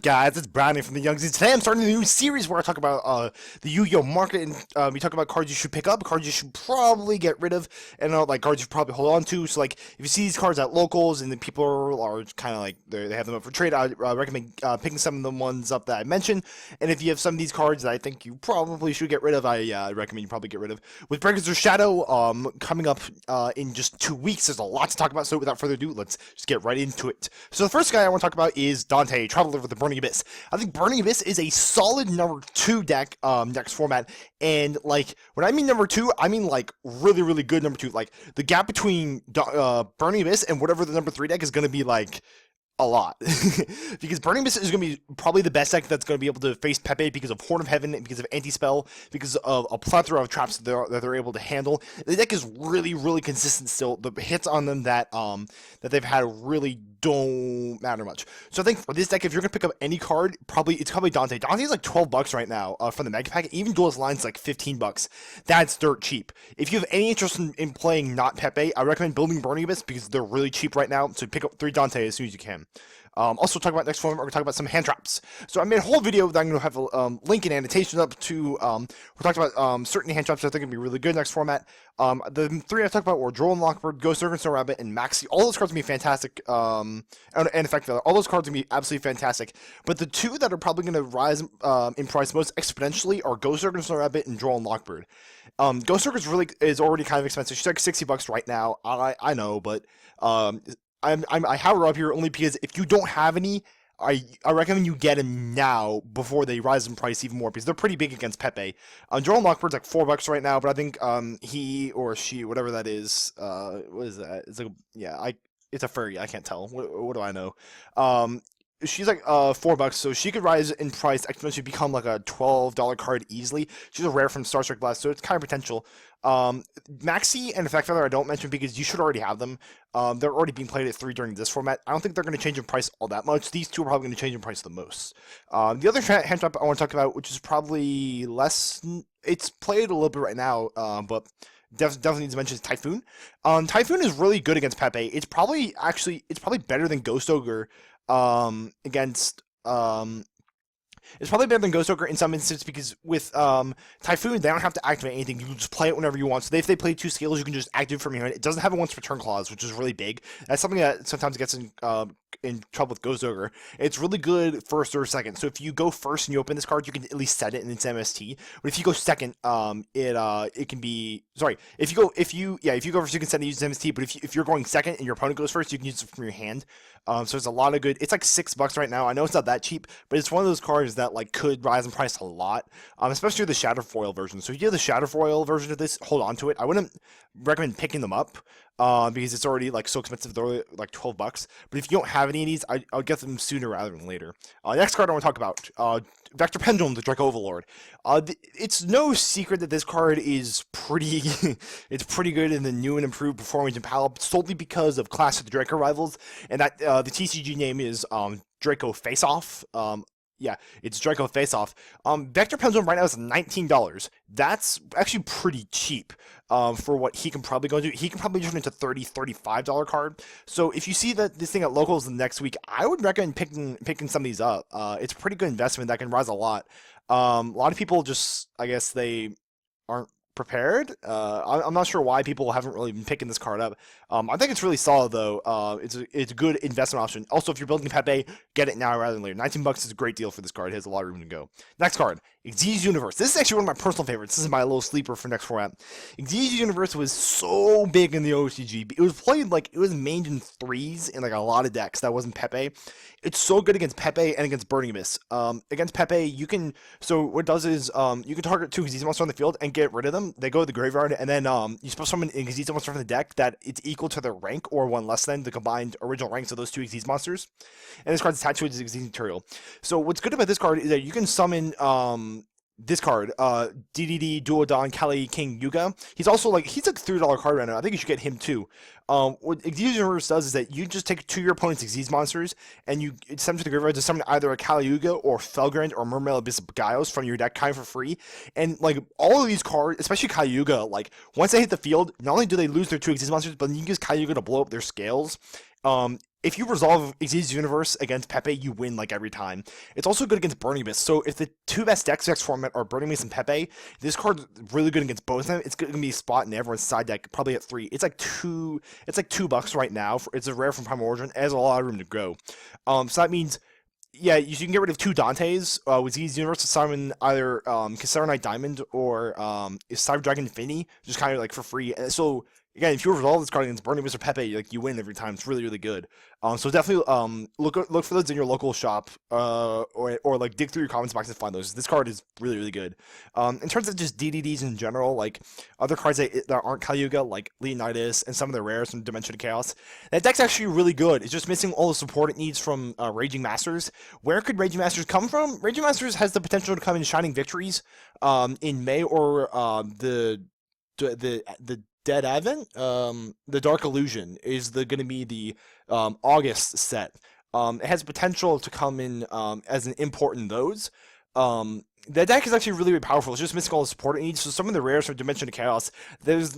guys? It's Brownie from the Youngsies. Today I'm starting a new series where I talk about the Yu-Gi-Oh market, and we talk about cards you should pick up, cards you should probably get rid of, and like cards you should probably hold on to. So like if you see these cards at locals and the people are kind of like they have them up for trade, I recommend picking some of the ones up that I mentioned. And if you have some of these cards that I think you probably should get rid of, I recommend you probably get rid of. With Breakers of Shadow coming up in just 2 weeks, there's a lot to talk about. So without further ado, let's just get right into it. So the first guy I want to talk about is Dante, Traveler with the Burning Abyss. I think Burning Abyss is a solid number 2 deck next format, and like when I mean number 2, I mean like really good number 2. Like the gap between Burning Abyss and whatever the number 3 deck is going to be like a lot. Because Burning Abyss is going to be probably the best deck that's going to be able to face Pepe because of Horn of Heaven, because of Anti-Spell, because of a plethora of traps that they're able to handle. The deck is really consistent still. The hits on them that they've had really don't matter much. So I think for this deck, if you're going to pick up any card, it's probably Dante. Dante's like $12 right now from the Mega Pack. Even Duelist Line's like $15. That's dirt cheap. If you have any interest in playing not Pepe, I recommend building Burning Abyss because they're really cheap right now. So pick up 3 Dante as soon as you can. Also talk about next format, we're going to talk about some hand traps. So I made a whole video that I'm going to have a link and annotation up to, we talked about certain hand traps that I think are going to be really good next format. The 3 I talked about were Droll and Lockbird, Ghost Ogre and Snow Rabbit, and Maxi. All those cards are going to be fantastic, and in fact, all those cards are going to be absolutely fantastic. But the 2 that are probably going to rise in price most exponentially are Ghost Ogre and Snow Rabbit and Droll and Lockbird. Ghost Ogre is already kind of expensive. She's like $60 right now, I know, but I have her up here only because if you don't have any, I recommend you get them now before they rise in price even more because they're pretty big against Pepe. Jordan Lockbird's like $4 right now, but I think he or she, whatever that is, what is that? It's like it's a furry. I can't tell. What do I know? She's like $4, so she could rise in price exponentially, become like a $12 card easily. She's a rare from Star Strike Blast, so it's kind of potential. Maxi and Effect Feather I don't mention because you should already have them. They're already being played at 3 during this format. I don't think they're going to change in price all that much. These 2 are probably going to change in price the most. The other hand trap I want to talk about, which is probably less, it's played a little bit right now, but definitely needs to mention is Typhoon. Typhoon is really good against Pepe. It's probably better than Ghost Ogre. Against it's probably better than Ghost Ogre in some instances because with Typhoon they don't have to activate anything. You can just play it whenever you want. So if they play 2 scales, you can just activate from your hand. It doesn't have a once return clause, which is really big. That's something that sometimes gets in trouble with Ghost Ogre. It's really good first or second. So if you go first and you open this card, you can at least set it in its MST. But if you go second, it can be if you go first, you can set it and use its MST. But if you're going second and your opponent goes first, you can use it from your hand. So there's a lot of good. It's like $6 right now. I know it's not that cheap, but it's one of those cards that like could rise in price a lot, especially the Shadow Foil version. So if you have the Shadow Foil version of this, hold on to it. I wouldn't recommend picking them up because it's already like so expensive. They're only like $12. But if you don't have any of these, I'll get them sooner rather than later. Next card I want to talk about, Vector Pendulum, the Draco Overlord. It's no secret that this card is pretty it's pretty good in the new and improved Performance and Palette solely because of Classic Draco rivals, and that the TCG name is Draco Face Off. Yeah, it's Draco Face Off. Vector Pendulum right now is $19. That's actually pretty cheap for what he can probably go do. He can probably turn into $35 card. So if you see that this thing at locals the next week, I would recommend picking some of these up. It's a pretty good investment that can rise a lot. A lot of people just, I guess they aren't prepared. I'm not sure why people haven't really been picking this card up. I think it's really solid though. It's a good investment option. Also, if you're building Pepe, get it now rather than later. $19 is a great deal for this card. It has a lot of room to go. Next card, Xyz Universe. This is actually one of my personal favorites. This is my little sleeper for next format. Xyz Universe was so big in the OCG. It was played like it was mained in 3s in like a lot of decks that wasn't Pepe. It's so good against Pepe and against Burning Abyss. Against Pepe, you can. So what it does is you can target 2 Xyz monsters on the field and get rid of them. They go to the graveyard, and then you supposed summon an Xyz monster from the deck that it's equal to their rank or 1 less than the combined original ranks of those 2 Xyz monsters. And this card's attached to its Xyz material. So what's good about this card is that you can summon this card, DDD Duodon Kali King Yuga. He's also like he's a $3 card right now. I think you should get him too. What Xyz Universe does is that you just take 2 of your opponent's Xyz monsters and you send them to the graveyard to summon either a Kali Yuga or Felgrand or Mermail Abyss Gaios from your deck kind of for free. And like all of these cards, especially Kali Yuga, like once they hit the field, not only do they lose their 2 Xyz monsters, but you can use Kali Yuga to blow up their scales. if you resolve Xyz Universe against Pepe, you win like every time. It's also good against Burning Mist. So if the two best decks next format are Burning Mist and Pepe, this card's really good against both of them. It's gonna be a spot in everyone's side deck, probably at 3. It's like two. It's like $2 right now. It's a rare from Primal Origin. It has a lot of room to grow. So that means, yeah, you can get rid of 2 Dantes with Xyz Universe to summon either Cassandra Knight Diamond or Cyber Dragon Infinity, just kind of like for free. And so again, if you resolve this card against Burning Mist or Pepe, like you win every time. It's really really good. So definitely look for those in your local shop, or like dig through your comments box and find those. This card is really really good. In terms of just DDDs in general, like other cards that aren't Cayuga, like Leonidas and some of the rares from Dimension of Chaos, that deck's actually really good. It's just missing all the support it needs from Raging Masters. Where could Raging Masters come from? Raging Masters has the potential to come in Shining Victories in May, or the Dead Advent, the Dark Illusion is going to be the August set. It has potential to come in as an import in those. That deck is actually really, really powerful. It's just missing all the support it needs. So some of the rares from Dimension of Chaos,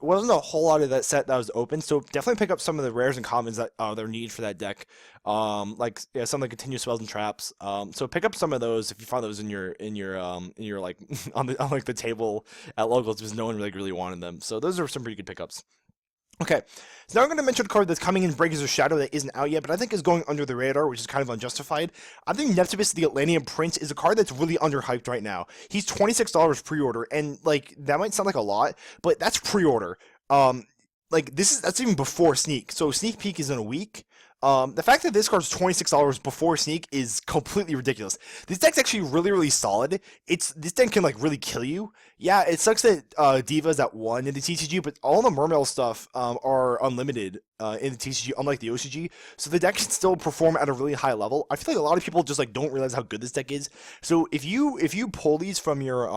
wasn't a whole lot of that set that was open. So definitely pick up some of the rares and commons that they're needed for that deck. Like yeah, some of the continuous spells and traps. So pick up some of those if you find those in your like on like the table at locals, because no one really wanted them. So those are some pretty good pickups. Okay, so now I'm going to mention a card that's coming in Breakers of Shadow that isn't out yet, but I think is going under the radar, which is kind of unjustified. I think Neptibus, the Atlantean Prince, is a card that's really underhyped right now. He's $26 pre-order, and like that might sound like a lot, but that's pre-order. Like that's even before Sneak. So Sneak Peek is in a week. The fact that this card's $26 before Sneak is completely ridiculous. This deck's actually really, really solid. This deck can like really kill you. Yeah, it sucks that Diva's at 1 in the TCG, but all the Mermail stuff are unlimited in the TCG, unlike the OCG. So the deck can still perform at a really high level. I feel like a lot of people just like don't realize how good this deck is. So if you pull these from your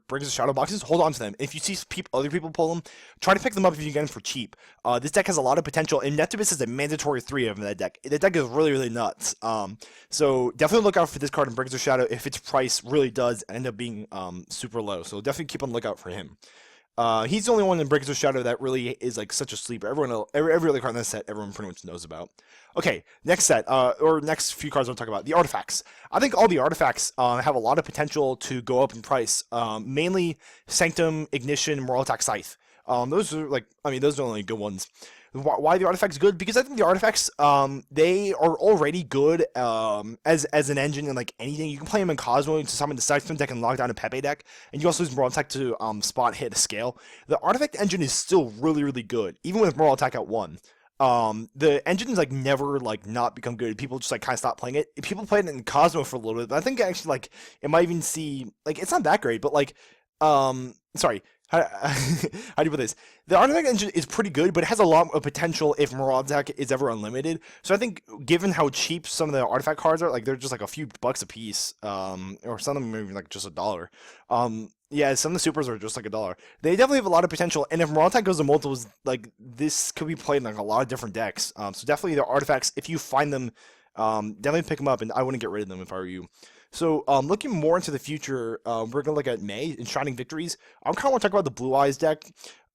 Brings of Shadow boxes, hold on to them. If you see other people pull them, try to pick them up if you can get them for cheap. This deck has a lot of potential, and Neptibus is a mandatory 3 of that deck. The deck is really, really nuts. So definitely look out for this card in Brings of Shadow if its price really does end up being super low. So definitely keep on the lookout for him. He's the only one in Breakers of Shadow that really is like such a sleeper. Every other card in this set, everyone pretty much knows about. Okay, next set, or next few cards I'll talk about, the artifacts. I think all the artifacts have a lot of potential to go up in price. Mainly Sanctum, Ignition, Moral Attack, Scythe. Those are those are the only good ones. Why the artifacts good? Because I think the artifacts, they are already good as an engine and like anything. You can play them in Cosmo to summon the Scythe deck and lock down a Pepe deck, and you also use Moral Attack to spot hit a scale. The artifact engine is still really, really good, even with Moral Attack at 1. The engine's like never like not become good. People just like kind of stop playing it. People played it in Cosmo for a little bit, but I think actually like it might even see like it's not that great, but like sorry. How do you put this? The artifact engine is pretty good, but it has a lot of potential if Moral Attack is ever unlimited. So I think, given how cheap some of the artifact cards are, like they're just like a few bucks a piece, or some of them maybe like just $1. Yeah, some of the supers are just like $1. They definitely have a lot of potential, and if Moral Attack goes to multiples, like this could be played in like a lot of different decks. So definitely the artifacts, if you find them, definitely pick them up, and I wouldn't get rid of them if I were you. So, looking more into the future, we're going to look at May in Shining Victories. I kind of want to talk about the Blue Eyes deck.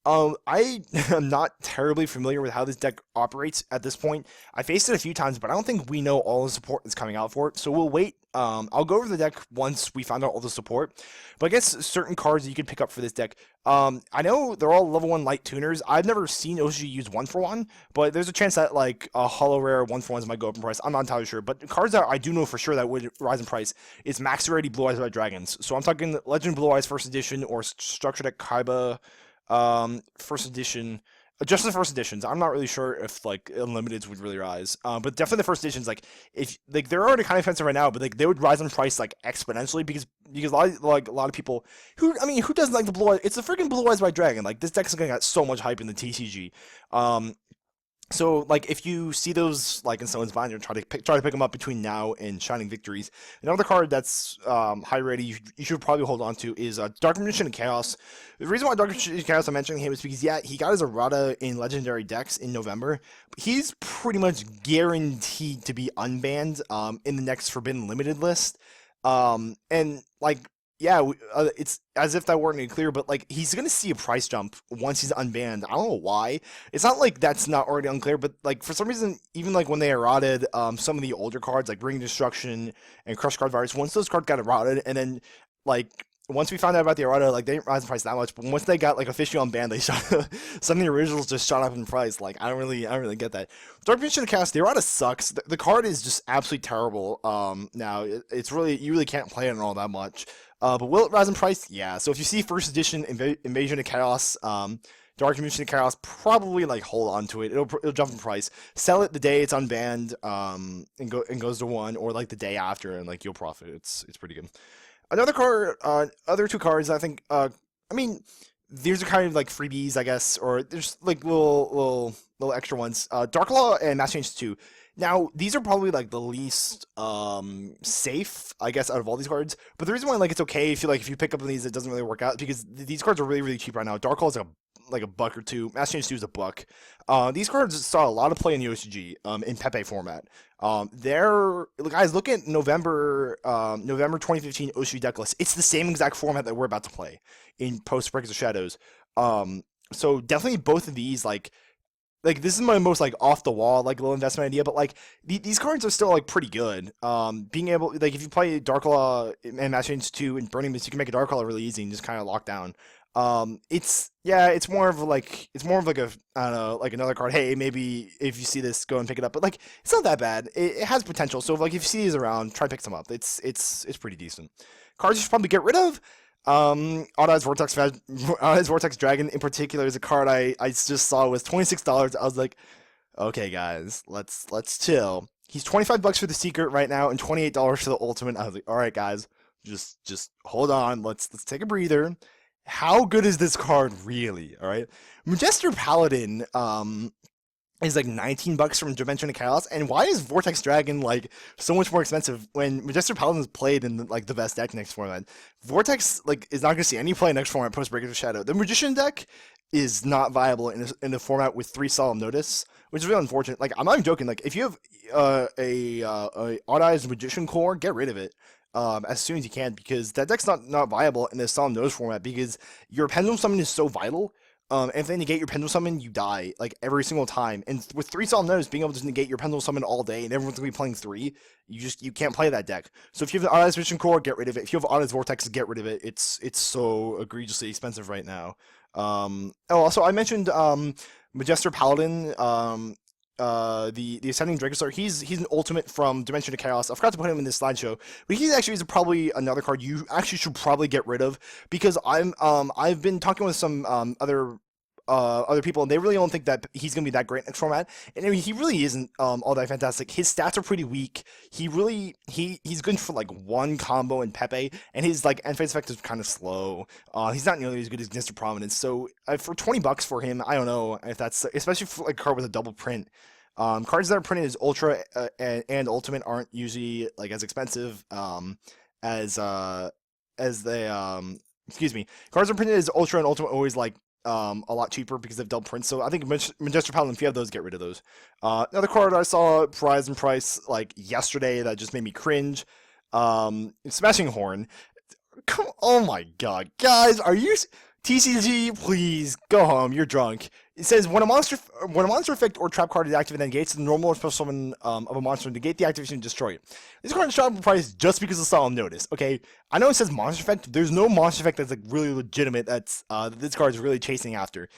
I am not terribly familiar with how this deck operates at this point. I faced it a few times, but I don't think we know all the support that's coming out for it. So we'll wait. I'll go over the deck once we find out all the support. But I guess certain cards that you can pick up for this deck. I know they're all level 1 light tuners. I've never seen OCG use 1-for-1, but there's a chance that like a hollow rare 1-for-1s might go up in price. I'm not entirely sure, but cards that I do know for sure that would rise in price is Max Rarity Blue Eyes by Dragons. So I'm talking Legend Blue Eyes First Edition or Structure Deck Kaiba First Edition. Just the first editions. I'm not really sure if like unlimiteds would really rise, but definitely the first editions. Like if like they're already kind of expensive right now, but like they would rise in price like exponentially because a lot of people who doesn't like the Blue Eyes? It's the freaking Blue Eyes by Dragon. Like this deck's gonna get so much hype in the TCG. So, like, if you see those, like, in someone's binder, try to pick them up between now and Shining Victories. Another card that's high rated you should probably hold on to is Dark Magician and Chaos. The reason why Dark Magician and Chaos I'm mentioning him is because, yeah, he got his errata in Legendary decks in November. But he's pretty much guaranteed to be unbanned in the next Forbidden Limited list. And, like, Yeah, it's as if that weren't any clear, but like he's gonna see a price jump once he's unbanned. I don't know why. It's not like that's not already unclear, but like for some reason, even like when they eroded some of the older cards like Ring Destruction and Crush Card Virus, once those cards got eroded, and then like once we found out about the errata, like they didn't rise in price that much, but once they got like officially unbanned, they shot some of the originals just shot up in price. Like I don't really get that. Dark Mission Cast, the errata sucks. The card is just absolutely terrible. Now it's really you really can't play it all that much. But will it rise in price? Yeah. So if you see first edition Invasion of Chaos, Dark Mission of Chaos, probably like hold on to it. It'll jump in price. Sell it the day it's unbanned, and goes to one, or like the day after, and like you'll profit. It's pretty good. Another card, other two cards, I think. I mean, these are kind of like freebies, I guess, or there's like little extra ones. Dark Law and Mass Change 2. Now, these are probably like the least safe, I guess, out of all these cards. But the reason why like it's okay if you pick up these, it doesn't really work out because these cards are really cheap right now. Dark Law is like a buck or two. Mass Change 2 is a buck. These cards saw a lot of play in the OCG in Pepe format. They're guys look at November 2015 OCG deck list. It's the same exact format that we're about to play in post Breakers of Shadows. So definitely both of these like this is my most like off the wall like little investment idea, but like these cards are still like pretty good. Being able like if you play Dark Law and Mass Change 2 and Burning Mist, you can make a Dark Law really easy and just kind of lock down. It's more of like a I don't know like another card. Hey, maybe if you see this, go and pick it up. But like it's not that bad. It has potential. So like if you see these around, try to pick some up. It's pretty decent. Cards you should probably get rid of. Odd-Eyes Odd-Eyes Vortex Dragon in particular is a card I just saw was $26. I was like, okay guys, let's chill. He's $25 for the secret right now and $28 for the ultimate. I was like, all right guys, just hold on. Let's take a breather. How good is this card really? All right, Majester Paladin is like $19 from Dimension of Chaos, and why is Vortex Dragon like so much more expensive when Majester Paladin is played in like the best deck next format? Vortex like is not going to see any play next format post Breakers of Shadow. The Magician deck is not viable in a format with 3 Solemn Notice, which is really unfortunate. Like I'm not even joking. Like if you have a Odd Eyes Magician core, get rid of it. As soon as you can, because that deck's not viable in the Solemn Notice format because your Pendulum Summon is so vital. And if they negate your Pendulum Summon, you die like every single time. And with 3 Solemn Notice, being able to negate your Pendulum Summon all day, and everyone's gonna be playing 3, you can't play that deck. So if you have the Odd Eyes Magician core, get rid of it. If you have Odd Eyes Vortex, get rid of it. It's so egregiously expensive right now. Also I mentioned Majester Paladin. The Ascending Dracossaur, he's an ultimate from Dimension of Chaos. I forgot to put him in this slideshow, but he actually is probably another card you actually should probably get rid of because I've been talking with some other people, and they really don't think that he's gonna be that great next format. And I mean, he really isn't all that fantastic. His stats are pretty weak. He's good for like one combo in Pepe, and his like end phase effect is kind of slow. He's not nearly as good as Mr. Prominence. So for $20 for him, I don't know if that's especially for like a card with a double print. Cards that are printed as Ultra and Ultimate aren't usually like as expensive as they excuse me. Cards that are printed as Ultra and Ultimate always like a lot cheaper because they've double prints. So I think Majester Paladin, if you have those, get rid of those. Another card I saw rise in price like yesterday that just made me cringe. Smashing Horn. Oh my god, guys, are you TCG? Please go home. You're drunk. It says when a monster effect or trap card is activated and negates the normal or special summon of a monster, negate the activation and destroy it. This card is shot in price just because of Solemn Notice. Okay, I know it says monster effect. There's no monster effect that's like really legitimate. That's that this card is really chasing after.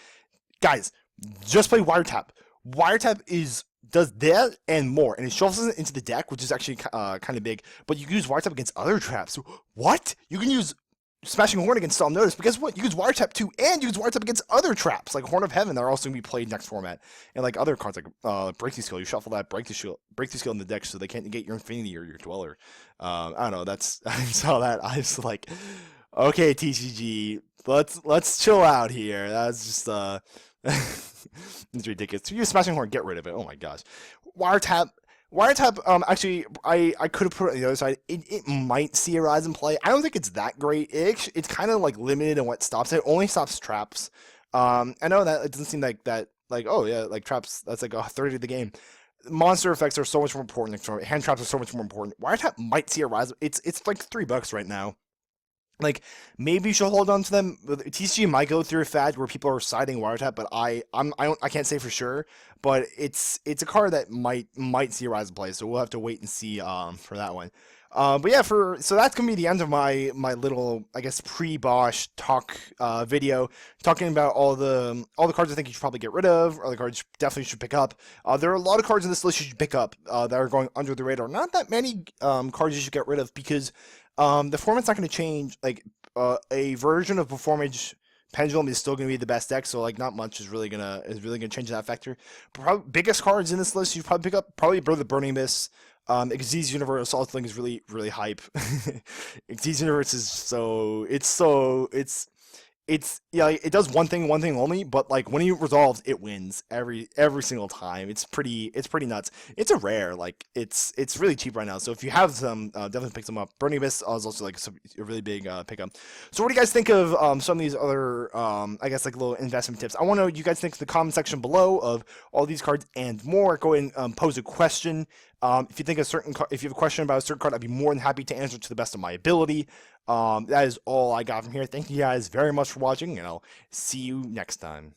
Guys, just play Wiretap. Wiretap does that and more, and it shuffles it into the deck, which is actually kind of big. But you can use Wiretap against other traps. What? You can use Smashing Horn against Solemn Notice, because what? You use Wiretap too, and you use Wiretap against other traps, like Horn of Heaven, that are also going to be played next format. And like other cards, like Breakthrough Skill, you shuffle that Breakthrough Skill in the deck so they can't negate your Infinity or your Dweller. I don't know, I saw that, I was like, okay, TCG, let's chill out here. That's just, it's ridiculous. To use Smashing Horn, get rid of it, oh my gosh. Wiretap, actually, I could have put it on the other side. It might see a rise in play. I don't think it's that great. It's kind of like limited in what stops it. It only stops traps. I know that it doesn't seem like that, like, oh yeah, like traps, that's like a third of the game. Monster effects are so much more important. Hand traps are so much more important. Wiretap might see a rise. It's like $3 right now. Like, maybe you should hold on to them. TCG might go through a fad where people are siding wiretap, but I can't say for sure. But it's a card that might see a rise in play, so we'll have to wait and see for that one. But yeah, so that's gonna be the end of my little, I guess, pre-Bosch talk video, talking about all the cards I think you should probably get rid of, or the cards you definitely should pick up. There are a lot of cards in this list you should pick up that are going under the radar. Not that many cards you should get rid of because the format's not going to change. Like a version of Performance Pendulum is still going to be the best deck, so like not much is really gonna change that factor. Probably biggest cards in this list you probably pick up probably the Burning Mist. Xyz Universe also think is really hype. Xyz Universe is it's yeah, it does one thing only, but like when it resolves, it wins every single time. It's pretty nuts. It's a rare, like it's really cheap right now. So if you have some, definitely pick some up. Burning Mist is also like a really big pickup. So what do you guys think of some of these other I guess like little investment tips? I want to know what you guys think in the comment section below of all these cards and more. Go ahead and pose a question. If you think if you have a question about a certain card, I'd be more than happy to answer to the best of my ability. That is all I got from here. Thank you guys very much for watching, and I'll see you next time.